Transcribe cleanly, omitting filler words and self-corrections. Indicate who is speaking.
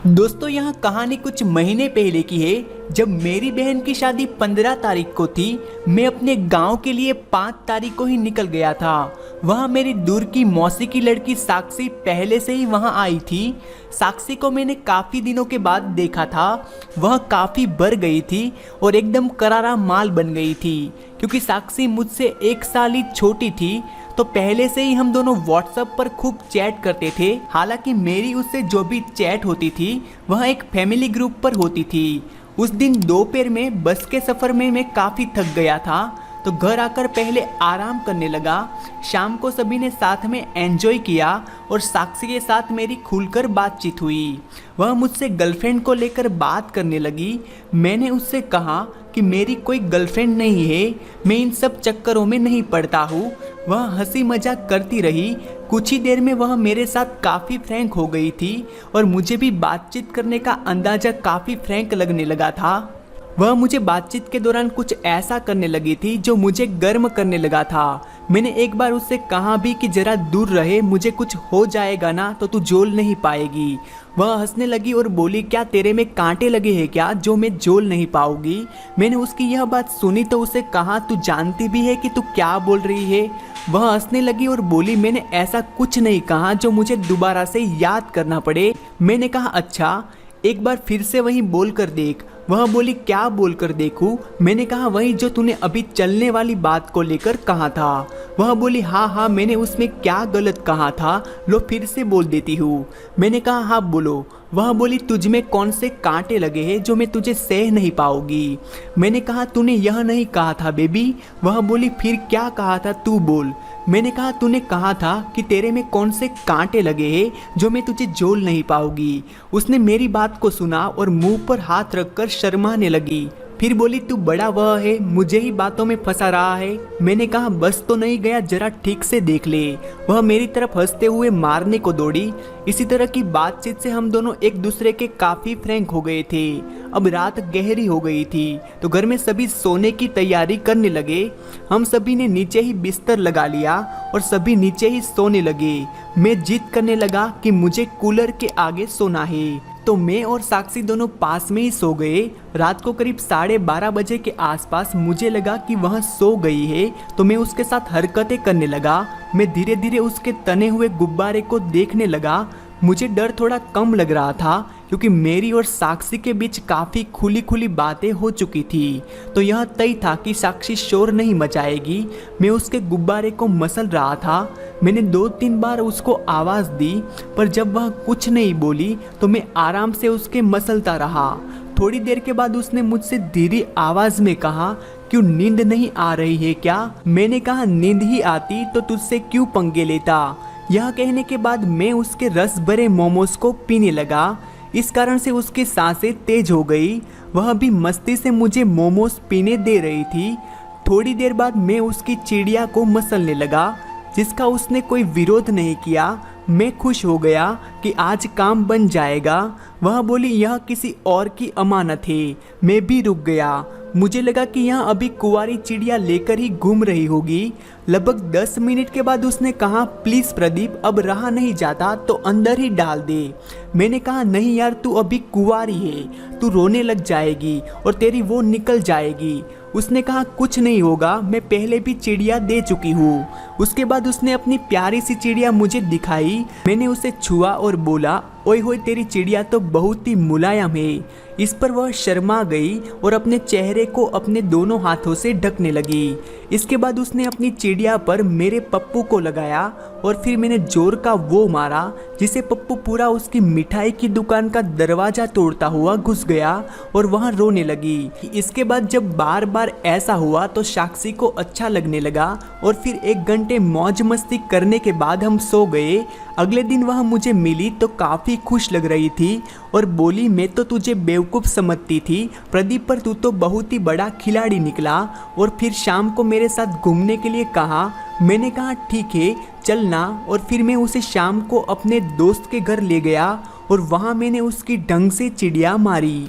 Speaker 1: दोस्तों यह कहानी कुछ महीने पहले की है। जब मेरी बहन की शादी 15 तारीख को थी, मैं अपने गांव के लिए 5 तारीख को ही निकल गया था। वहाँ मेरी दूर की मौसी की लड़की साक्षी पहले से ही वहाँ आई थी। साक्षी को मैंने काफ़ी दिनों के बाद देखा था। वह काफ़ी बढ़ गई थी और एकदम करारा माल बन गई थी। क्योंकि साक्षी मुझसे 1 साल ही छोटी थी, तो पहले से ही हम दोनों व्हाट्सएप पर खूब चैट करते थे। हालांकि मेरी उससे जो भी चैट होती थी वह एक फैमिली ग्रुप पर होती थी। उस दिन दोपहर में बस के सफ़र में मैं काफ़ी थक गया था, तो घर आकर पहले आराम करने लगा। शाम को सभी ने साथ में एंजॉय किया और साक्षी के साथ मेरी खुलकर बातचीत हुई। वह मुझसे गर्लफ्रेंड को लेकर बात करने लगी। मैंने उससे कहा कि मेरी कोई गर्लफ्रेंड नहीं है, मैं इन सब चक्करों में नहीं पड़ता हूँ। वह हंसी मजाक करती रही। कुछ ही देर में वह मेरे साथ काफ़ी फ्रैंक हो गई थी और मुझे भी बातचीत करने का अंदाज़ा काफ़ी फ्रैंक लगने लगा था। वह मुझे बातचीत के दौरान कुछ ऐसा करने लगी थी जो मुझे गर्म करने लगा था। मैंने एक बार उससे कहा भी कि ज़रा दूर रहे, मुझे कुछ हो जाएगा ना तो तू झेल नहीं पाएगी। वह हंसने लगी और बोली, क्या तेरे में कांटे लगे हैं क्या जो मैं झेल नहीं पाऊंगी। मैंने उसकी यह बात सुनी तो उसे कहा, तू जानती भी है कि तू क्या बोल रही है। वह हंसने लगी और बोली, मैंने ऐसा कुछ नहीं कहा जो मुझे दोबारा से याद करना पड़े। मैंने कहा, अच्छा एक बार फिर से वही बोल कर देख। वह बोली, क्या बोल कर देखूं। मैंने कहा, वही जो तूने अभी चलने वाली बात को लेकर कहा था। वह बोली, हाँ हाँ, मैंने उसमें क्या गलत कहा था, लो फिर से बोल देती हूँ। मैंने कहा, हाँ बोलो। वह बोली, तुझ में कौन से कांटे लगे हैं जो मैं तुझे सह नहीं पाऊंगी। मैंने कहा, तूने यह नहीं कहा था बेबी। वह बोली, फिर क्या कहा था तू बोल। मैंने कहा, तूने कहा था कि तेरे में कौन से कांटे लगे हैं जो मैं तुझे झेल नहीं पाऊंगी। उसने मेरी बात को सुना और मुंह पर हाथ रखकर शर्माने लगी। फिर बोली, तू बड़ा वह है, मुझे ही बातों में फंसा रहा है। मैंने कहा, बस तो नहीं गया, जरा ठीक से देख ले। वह मेरी तरफ हंसते हुए मारने को दौड़ी। इसी तरह की बातचीत से हम दोनों एक दूसरे के काफ़ी फ्रैंक हो गए थे। अब रात गहरी हो गई थी तो घर में सभी सोने की तैयारी करने लगे। हम सभी ने नीचे ही बिस्तर लगा लिया और सभी नीचे ही सोने लगे। मैं जिद करने लगा कि मुझे कूलर के आगे सोना है, तो मैं और साक्षी दोनों पास में ही सो गए। रात को करीब 12:30 बजे के आसपास मुझे लगा कि वह सो गई है, तो मैं उसके साथ हरकतें करने लगा। मैं धीरे धीरे उसके तने हुए गुब्बारे को देखने लगा। मुझे डर थोड़ा कम लग रहा था क्योंकि मेरी और साक्षी के बीच काफ़ी खुली खुली बातें हो चुकी थी, तो यह तय था कि साक्षी शोर नहीं मचाएगी। मैं उसके गुब्बारे को मसल रहा था। मैंने 2-3 बार उसको आवाज़ दी, पर जब वह कुछ नहीं बोली तो मैं आराम से उसके मसलता रहा। थोड़ी देर के बाद उसने मुझसे धीरे आवाज़ में कहा, क्यों नींद नहीं आ रही है क्या। मैंने कहा, नींद ही आती तो तुझसे क्यों पंगे लेता। यह कहने के बाद मैं उसके रस भरे मोमोज को पीने लगा। इस कारण से उसकी सांसें तेज हो गई। वह भी मस्ती से मुझे मोमोज पीने दे रही थी। थोड़ी देर बाद मैं उसकी चिड़िया को मसलने लगा, जिसका उसने कोई विरोध नहीं किया। मैं खुश हो गया कि आज काम बन जाएगा। वह बोली, यह किसी और की अमानत है। मैं भी रुक गया। मुझे लगा कि यह अभी कुंवारी चिड़िया लेकर ही घूम रही होगी। लगभग 10 मिनट के बाद उसने कहा, प्लीज़ प्रदीप, अब रहा नहीं जाता तो अंदर ही डाल दे। मैंने कहा, नहीं यार, तू अभी कुंवारी है, तू रोने लग जाएगी और तेरी वो निकल जाएगी। उसने कहा, कुछ नहीं होगा, मैं पहले भी चिड़िया दे चुकी हूँ। उसके बाद उसने अपनी प्यारी सी चिड़िया मुझे दिखाई। मैंने उसे छुआ और बोला, ओए होए, तेरी चिड़िया तो बहुत ही मुलायम है। इस पर वह शर्मा गई और अपने चेहरे को अपने दोनों हाथों से ढकने लगी। इसके बाद उसने अपनी चिड़िया पर मेरे पप्पू को लगाया और फिर मैंने जोर का वो मारा जिसे पप्पू पूरा उसकी मिठाई की दुकान का दरवाजा तोड़ता हुआ घुस गया और वहाँ रोने लगी। इसके बाद जब बार बार ऐसा हुआ तो साक्षी को अच्छा लगने लगा और फिर 1 घंटे मौज मस्ती करने के बाद हम सो गए। अगले दिन वह मुझे मिली तो काफ़ी खुश लग रही थी और बोली, मैं तो तुझे बेवकूफ़ समझती थी प्रदीप, पर तू तो बहुत ही बड़ा खिलाड़ी निकला। और फिर शाम को मेरे साथ घूमने के लिए कहा। मैंने कहा, ठीक है चलना। और फिर मैं उसे शाम को अपने दोस्त के घर ले गया और वहाँ मैंने उसकी ढंग से चिड़िया मारी।